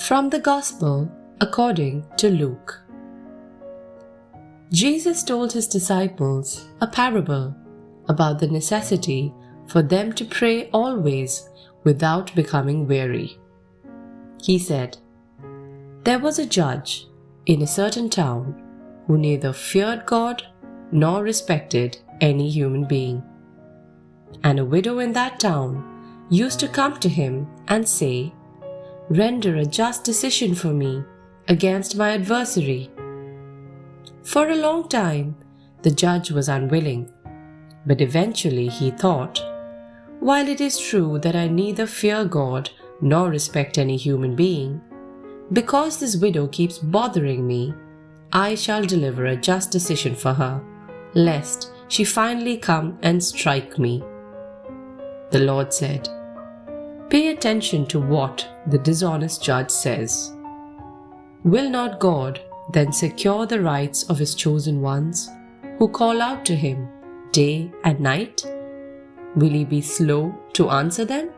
From the Gospel according to Luke. Jesus told his disciples a parable about the necessity for them to pray always without becoming weary. He said, "There was a judge in a certain town who neither feared God nor respected any human being. And a widow in that town used to come to him and say, 'Render a just decision for me against my adversary.' For a long time, the judge was unwilling, but eventually he thought, 'While it is true that I neither fear God nor respect any human being, because this widow keeps bothering me, I shall deliver a just decision for her, lest she finally come and strike me.' The Lord said, 'Pay attention to what the dishonest judge says. Will not God then secure the rights of his chosen ones, who call out to him day and night? Will he be slow to answer them?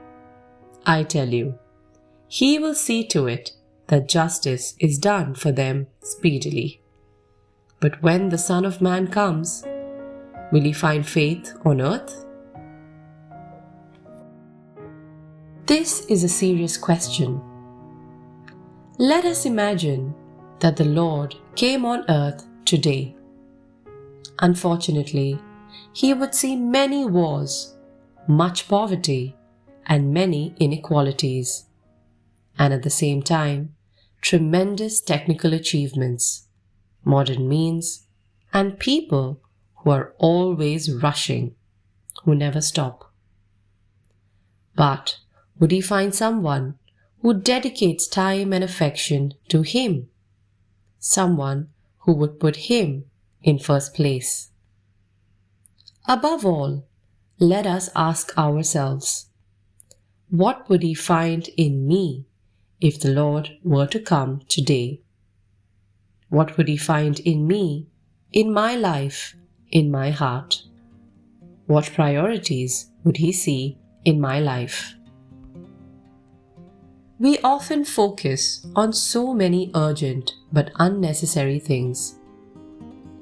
I tell you, he will see to it that justice is done for them speedily. But when the Son of Man comes, will he find faith on earth?" This is a serious question. Let us imagine that the Lord came on earth today. Unfortunately, he would see many wars, much poverty, and many inequalities, and at the same time, tremendous technical achievements, modern means, and people who are always rushing, who never stop. But would he find someone who dedicates time and affection to him? Someone who would put him in first place? Above all, let us ask ourselves, what would he find in me if the Lord were to come today? What would he find in me, in my life, in my heart? What priorities would he see in my life? We often focus on so many urgent but unnecessary things.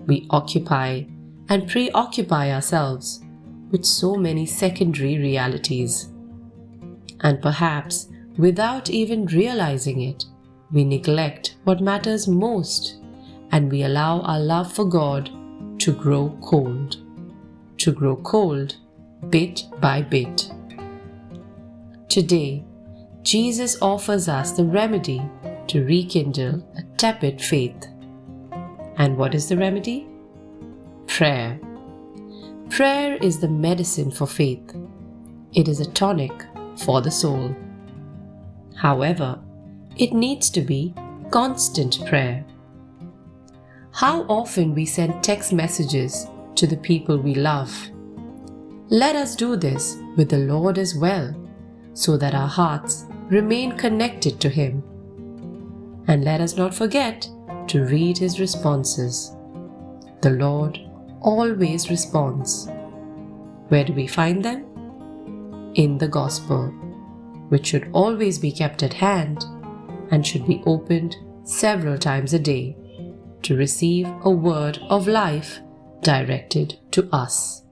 We occupy and preoccupy ourselves with so many secondary realities. And perhaps, without even realizing it, we neglect what matters most, and we allow our love for God to grow cold bit by bit. Today, Jesus offers us the remedy to rekindle a tepid faith. And what is the remedy? Prayer. Prayer is the medicine for faith. It is a tonic for the soul. However, it needs to be constant prayer. How often we send text messages to the people we love. Let us do this with the Lord as well, so that our hearts remain connected to Him. And let us not forget to read His responses. The Lord always responds. Where do we find them? In the Gospel, which should always be kept at hand and should be opened several times a day to receive a word of life directed to us.